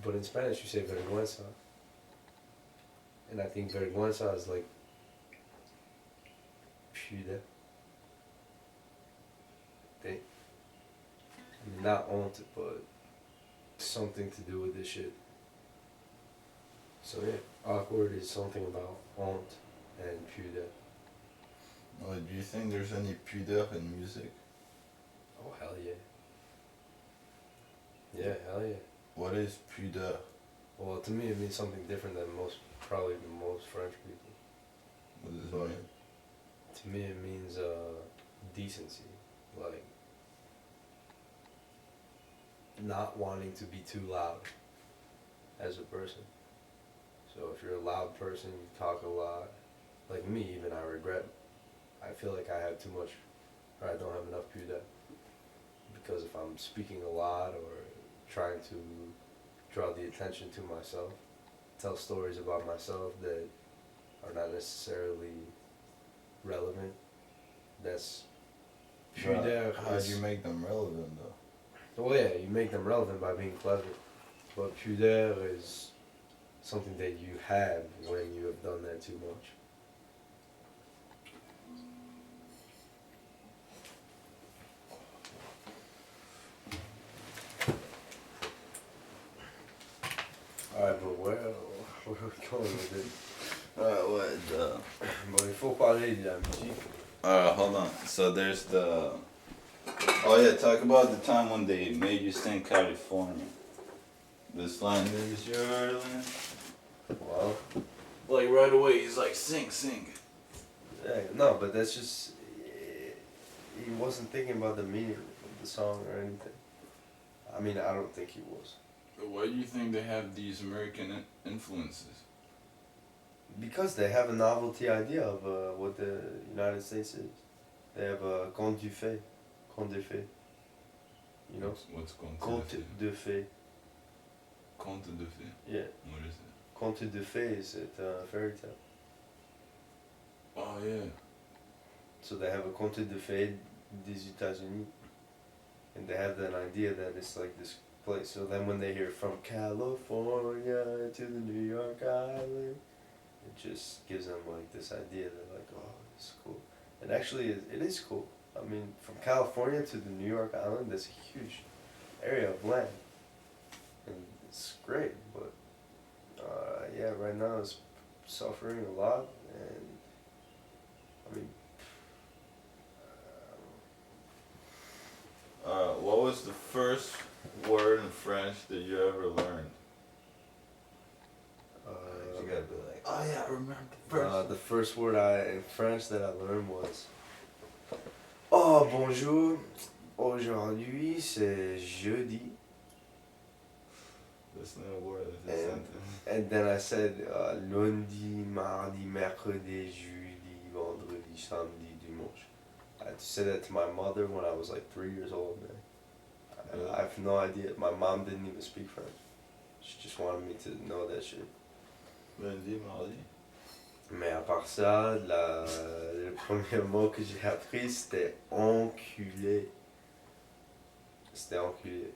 But in Spanish, you say vergüenza. And I think vergüenza is like pudeur. Think. I mean, not honte, but something to do with this shit. So yeah, awkward is something about honte and pudeur. Oh, do you think there's any pudeur in music? Oh hell yeah. Yeah, hell yeah. What is pudeur? Well, to me, it means something different than probably most French people. What does it But mean? to me, it means decency, like not wanting to be too loud as a person. So if you're a loud person, you talk a lot. Like me, even I regret. I feel like I have too much, or I don't have enough pudeur. Because if I'm speaking a lot or trying to draw the attention to myself, tell stories about myself that are not necessarily relevant, that's pudeur. How do you make them relevant though? Well, yeah, you make them relevant by being clever, but pudeur is something that you have when you have done that too much. Alright, but where are we going with it? What? Bon, il faut parler de la musique. Hold on. So there's the. Oh yeah, talk about the time when they made you sing California. This line is your land. Well, Like right away, he's like, sing, sing. yeah, no, but that's just. He wasn't thinking about the meaning of the song or anything. I mean, I don't think he was. But why do you think they have these American influences? Because they have a novelty idea of what the United States is. They have a conte du fait. Conte de fait. You know? What's Conte de fait. Conte de fait? Yeah. What is it? Conte de fait is a fairy tale. Oh yeah. So they have a conte de fait des États-Unis. And they have that idea that it's like this place. So then when they hear from California to the New York Island, it just gives them like this idea that like, oh, it's cool. And actually it is cool. I mean, from California to the New York Island, that's a huge area of land. And it's great, but yeah, right now it's suffering a lot. And I mean, What was the first word in French that you ever learned? You gotta be like, oh yeah, I remember the first word in French that I learned was oh bonjour, aujourd'hui c'est jeudi. That's not a word, that's a And, sentence. and then I said lundi, mardi, mercredi, jeudi, vendredi, samedi, dimanche. I had to say that to my mother when I was like 3 years old, man. I have no idea. My mom didn't even speak French. She just wanted me to know that shit. Lundi, mardi. Mais à part ça, le premier mot que j'ai appris c'était enculé. C'était enculé.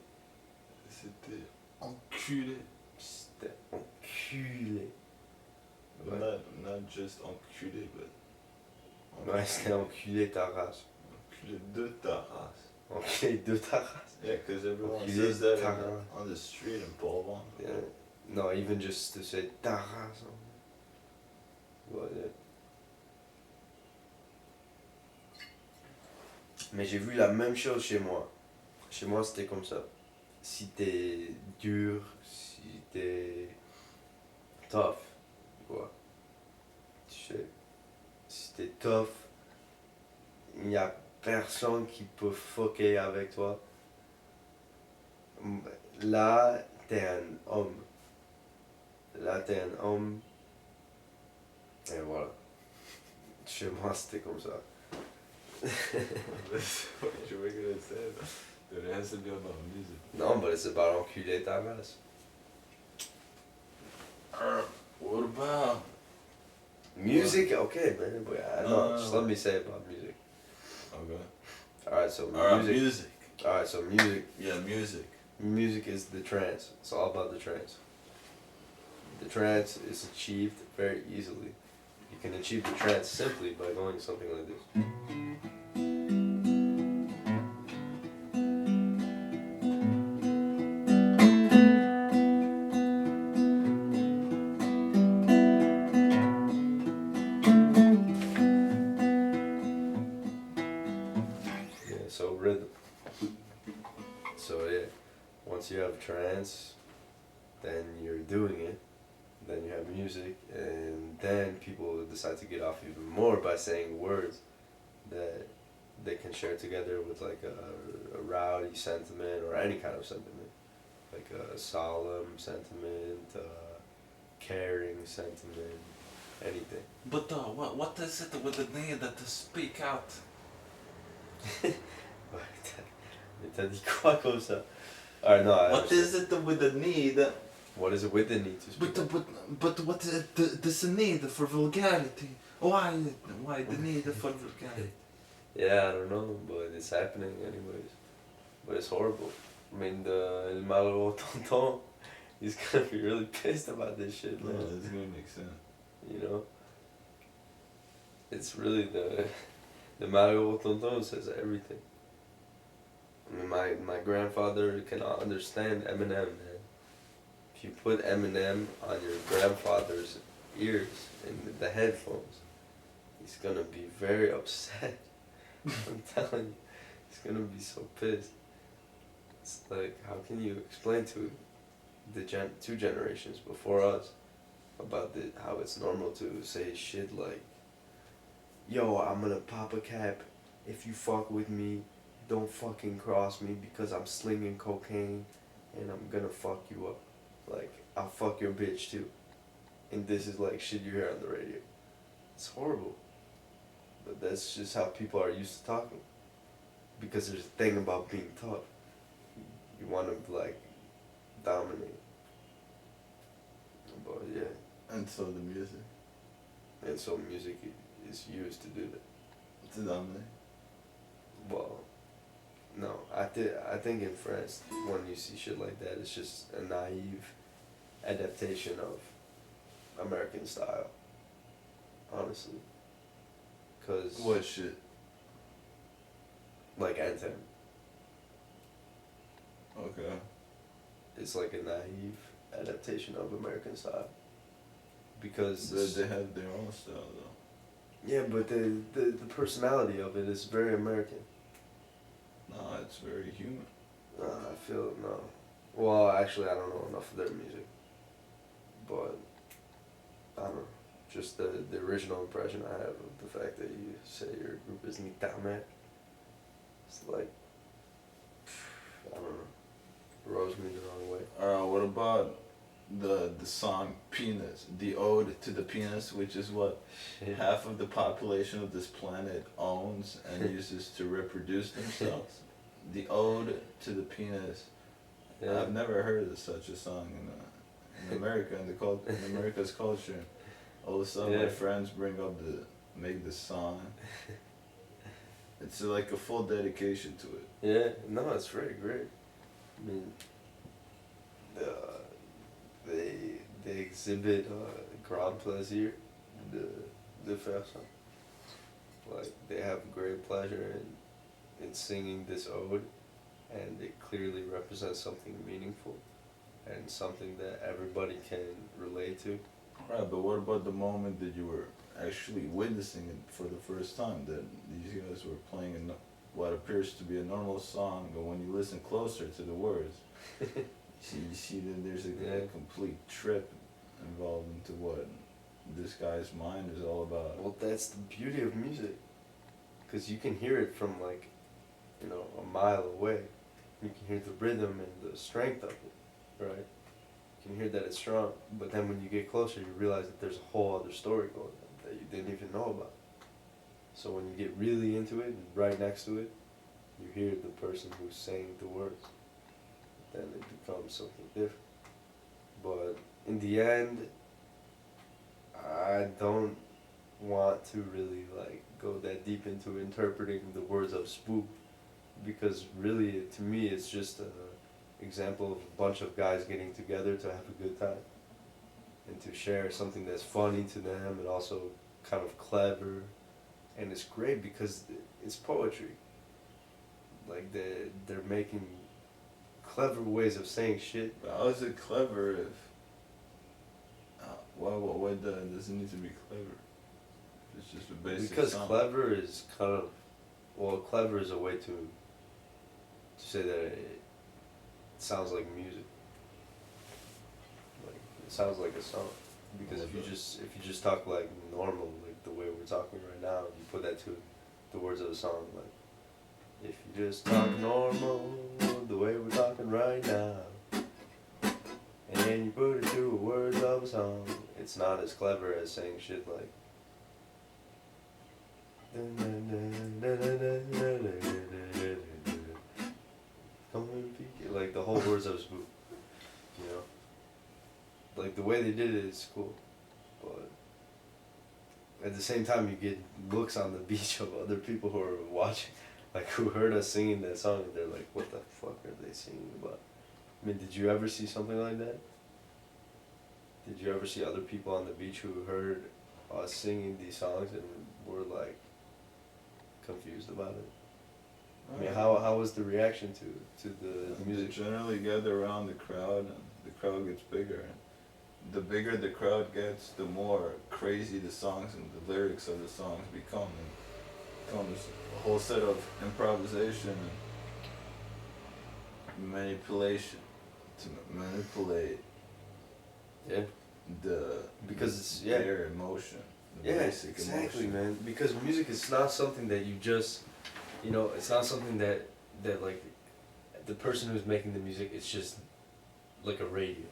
C'était enculé. C'était enculé. But not just enculé, but. Ouais, c'était enculé ta race. Enculé de ta race. Enculé de ta race. Yeah, because everyone Enculé says that ta race. on the street in Bourbon. Yeah. No, even just to say ta race. Well, yeah. Mais j'ai vu la même chose chez moi. Chez moi, c'était comme ça. Si t'es dur, si t'es tough, quoi. Tu sais, si t'es tough, il n'y a personne qui peut fucker avec toi. Là, t'es un homme. Là, t'es un homme. Et voilà. Chez moi, c'était comme ça. That's what you were gonna say. Dude, it has to be about music. Non, but it's about enculer ta race. What about Music? Okay, man. But no, just let me say about music. Okay. Alright, so Alright, music. music. Alright, so music. Yeah, music. Music is the trance. It's all about the trance. The trance is achieved very easily. You can achieve the trance simply by going something like this. Yeah, so rhythm. So yeah, once you have trance, then you're doing it. Then you have music, and then people decide to get off even more by saying words that they can share together with like a rowdy sentiment or any kind of sentiment, like a solemn sentiment, caring sentiment, anything. But what is it with the need to speak out? T'as dit quoi comme ça? Alright, no. What is it with the need? What is it with the need to speak? But what is this need for vulgarity? Why the need for vulgarity? Yeah, I don't know, but it's happening anyways. But it's horrible. I mean, El Malo Tonton, he's gonna be really pissed about this shit, No, man. that's gonna make sense. You know? It's really the Mario Tonton says everything. I mean, my grandfather cannot understand Eminem, man. If you put Eminem on your grandfather's ears in the headphones, he's gonna be very upset. I'm telling you, he's gonna be so pissed. It's like, how can you explain to the two generations before us about how it's normal to say shit like, yo, I'm gonna pop a cap if you fuck with me, don't fucking cross me because I'm slinging cocaine and I'm gonna fuck you up. Like, I'll fuck your bitch too. And this is like shit you hear on the radio. It's horrible. But that's just how people are used to talking. Because there's a thing about being tough. You want to, like, dominate. But yeah. And so the music. And so music is used to do that. To dominate. Well, no. I think in France, when you see shit like that, it's just a naive adaptation of American style. Honestly. Cause What shit? like Anthem, Okay. it's like a naive adaptation of American style. Because They have their own style though. yeah, but the personality of it is very American. No, it's very human. I feel no. Well, actually, I don't know enough of their music, but I don't know. Just the original impression I have of the fact that you say your group is Nitamek. It's like, I don't know, rubs me the wrong way. What about the song Penis? The ode to the penis, which is what half of the population of this planet owns and uses to reproduce themselves. The ode to the penis. Yeah. I've never heard of such a song in America, in America's culture. All of a sudden, my Yeah. friends make this song. It's like a full dedication to it. Yeah, no, it's very great. I mean, they exhibit grand plaisir de faire ça. Like, they have great pleasure in singing this ode, and it clearly represents something meaningful and something that everybody can relate to. Right, but what about the moment that you were actually witnessing it for the first time? That these guys were playing what appears to be a normal song, but when you listen closer to the words, you see that there's a complete trip involved into what this guy's mind is all about. Well, that's the beauty of music, because you can hear it from like, a mile away. You can hear the rhythm and the strength of it, right? You can hear that it's strong, but then when you get closer, you realize that there's a whole other story going on that you didn't even know about. So when you get really into it and right next to it, you hear the person who's saying the words. Then it becomes something different. But in the end, I don't want to really like go that deep into interpreting the words of Spook, because really, to me, it's just example of a bunch of guys getting together to have a good time and to share something that's funny to them and also kind of clever, and it's great because it's poetry. Like they're making clever ways of saying shit. But how is it clever if? Why does it need to be clever? It's just a basic Because song. clever is kind of, well, clever is a way to say that it sounds like music. Like it sounds like a song. Because if you just talk like normal, like the way we're talking right now, you put that to the words of a song, like if you just talk normal, the way we're talking right now, and then you put it to the words of a song, it's not as clever as saying shit like like the whole words of a spook, you know? Like the way they did it is cool, but at the same time you get looks on the beach of other people who are watching, like who heard us singing that song and they're like, what the fuck are they singing about? I mean, did you ever see something like that? Did you ever see other people on the beach who heard us singing these songs and were like confused about it? I mean, how was the reaction to the music? They generally gather around the crowd, and the crowd gets bigger. And the bigger the crowd gets, the more crazy the songs and the lyrics of the songs become. And becomes a whole set of improvisation and manipulation to manipulate Yeah. Because it's their emotion. The basic exactly, emotion. man. Because music is not something that you just, it's not something that like the person who's making the music, it's just like a radio.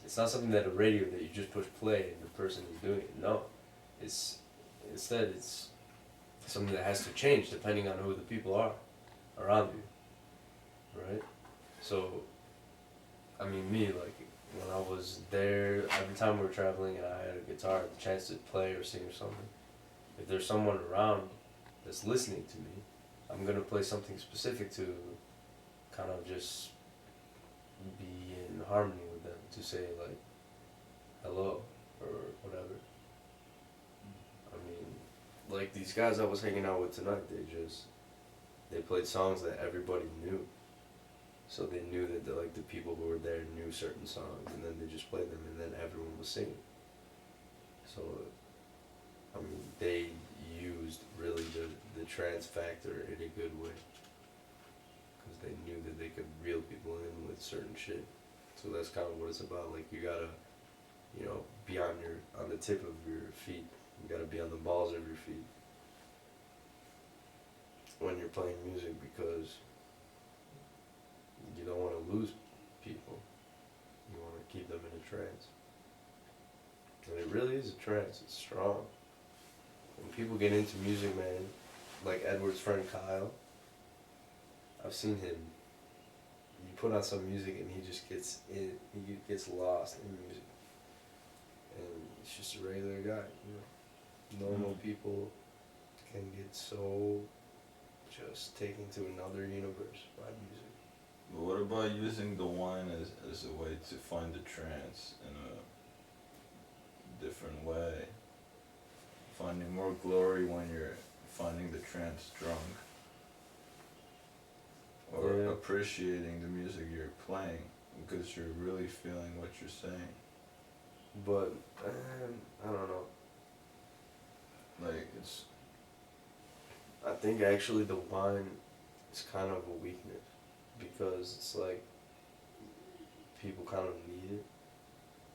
It's not something that a radio that you just push play and the person is doing it. No, it's instead it's something that has to change depending on who the people are around you, right? So, I mean, me, like when I was there, every time we were traveling and I had a guitar, the chance to play or sing or something, if there's someone around that's listening to me, I'm gonna play something specific to kind of just be in harmony with them, to say like hello or whatever. I mean, like these guys I was hanging out with tonight, they played songs that everybody knew. So they knew that the people who were there knew certain songs, and then they just played them, and then everyone was singing. So, I mean, they used really the trance factor in a good way, because they knew that they could reel people in with certain shit. So that's kind of what it's about. Like you gotta, be on the tip of your feet. You gotta be on the balls of your feet when you're playing music, because you don't want to lose people. You want to keep them in a trance. And it really is a trance. It's strong. When people get into music, man, like Edward's friend Kyle, I've seen him. You put on some music and he just gets lost in music. And he's just a regular guy, Normal people can get so just taken to another universe by music. But what about using the wine as a way to find the trance in a different way? Finding more glory when you're finding the trance drunk. Or appreciating the music you're playing because you're really feeling what you're saying. But, I don't know. Like, I think actually the wine is kind of a weakness, because it's like people kind of need it.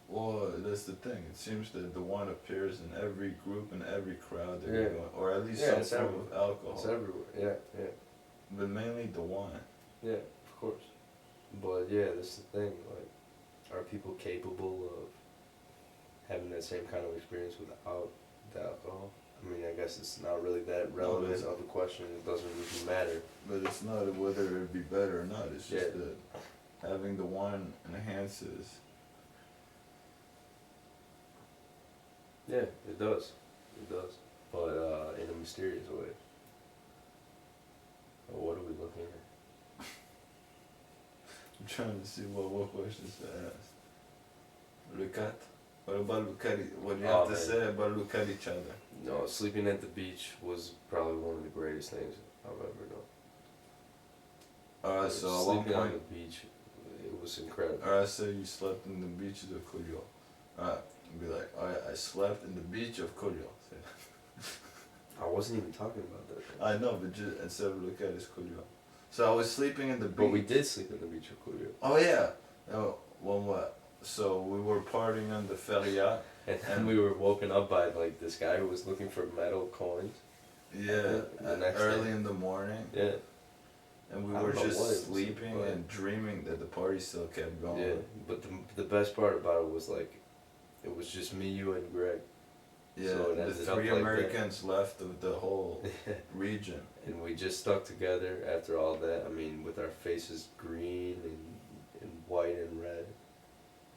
Well, that's the thing. It seems that the wine appears in every group and every crowd that you're going, or at least some form of alcohol. It's everywhere, yeah. But mainly the wine. Yeah, of course. But yeah, that's the thing. Like, are people capable of having that same kind of experience without the alcohol? I mean, I guess it's not really that relevant of a question. It doesn't really matter. But it's not whether it'd be better or not. It's just that having the wine enhances. Yeah, it does. It does. But in a mysterious way. What are we looking at? trying to see what questions to ask. Look at. What about look at it? What do you Oh, have to man. say about look at each other? No, sleeping at the beach was probably one of the greatest things I've ever done. Alright, so at one Sleeping on point, the beach, it was incredible. alright, so you slept in the beaches of Cuyo. Alright, be like, alright, I slept in the beach of Cuyo. I wasn't even talking about that. I know, but just instead of look at it's Cuyo. So I was sleeping in the beach. But we did sleep at the beach of Cuyo. Oh yeah. Oh, well, what? So we were partying on the Feria. And then we were woken up by like this guy who was looking for metal coins. Yeah, The next early day. in the morning. Yeah. And we I were don't know what it was, just sleeping but- and dreaming that the party still kept going. Yeah. But the best part about it was like, it was just me, you, and Greg. Yeah, So it the ended up three like that. Americans left of the whole region. And we just stuck together after all that. I mean, with our faces green and white and red.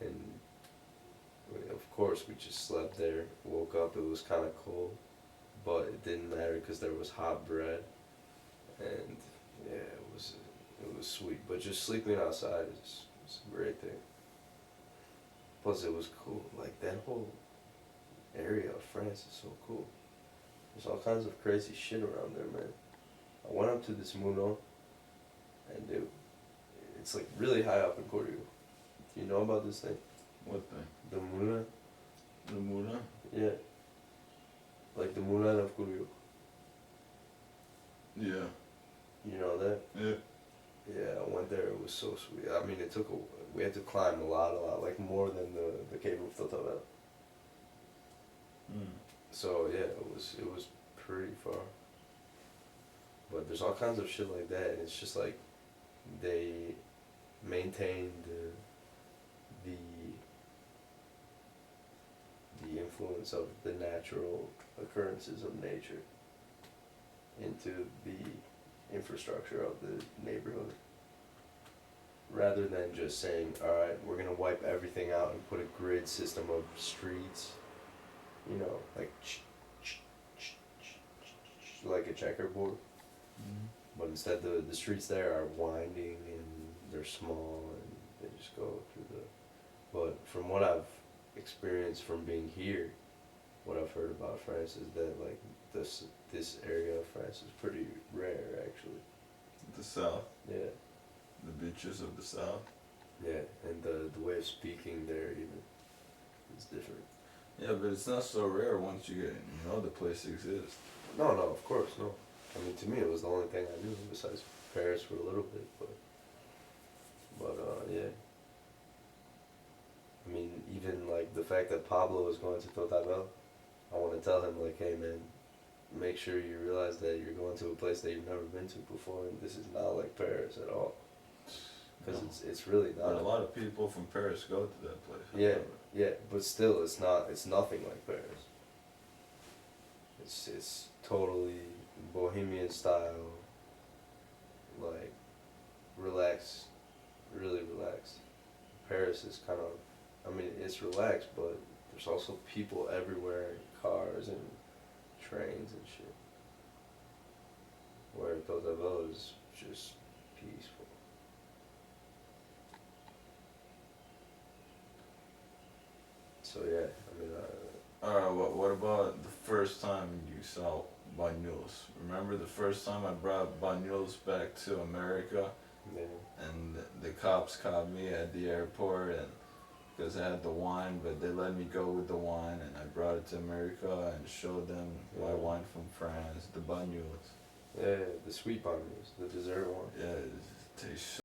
And of course, we just slept there. Woke up, it was kind of cold. But it didn't matter because there was hot bread. And yeah, it was sweet. But just sleeping outside is a great thing. Plus, it was cool. Like, that whole area of France is so cool. There's all kinds of crazy shit around there, man. I went up to this Moulin, and it's like really high up in Corrigo. Do you know about this thing? What thing? The Moulin? The Moulin? Yeah. Like the Moulin of Corrigo. Yeah. You know that? Yeah. Yeah, I went there. It was so sweet. I mean, we had to climb a lot, like more than the Cave of Totavel. Mm. So yeah, it was pretty far. But there's all kinds of shit like that, and it's just like they maintain the influence of the natural occurrences of nature into the infrastructure of the neighborhood, rather than just saying, all right, we're gonna wipe everything out and put a grid system of streets, you know, like a checkerboard. Mm. But instead, the streets there are winding and they're small and they just go through the. But from what I've experienced from being here, what I've heard about France is that like this area of France is pretty rare actually. The South. Yeah. The beaches of the South. Yeah, and the way of speaking there even is different. Yeah, but it's not so rare once you know the place exists. No, of course, no. I mean, to me, it was the only thing I knew besides Paris for a little bit, but yeah. I mean, even like the fact that Pablo is going to Totavel, I want to tell him like, hey man, make sure you realize that you're going to a place that you've never been to before, and this is not like Paris at all. Because No. it's really But not. a lot of people from Paris go to that place. Yeah, yeah, but still, it's nothing like Paris. It's totally bohemian style, like relaxed, really relaxed. Paris is kind of, I mean, it's relaxed, but there's also people everywhere, cars and trains and shit. Where Totavel is just peaceful. So yeah, I mean, Alright, what about the first time you saw Banyuls? Remember the first time I brought Banyuls back to America yeah. and the cops caught me at the airport and because I had the wine, but they let me go with the wine and I brought it to America and showed them my Yeah. wine from France, the Banyuls. Yeah, the sweet bun the dessert one. Yeah, it tastes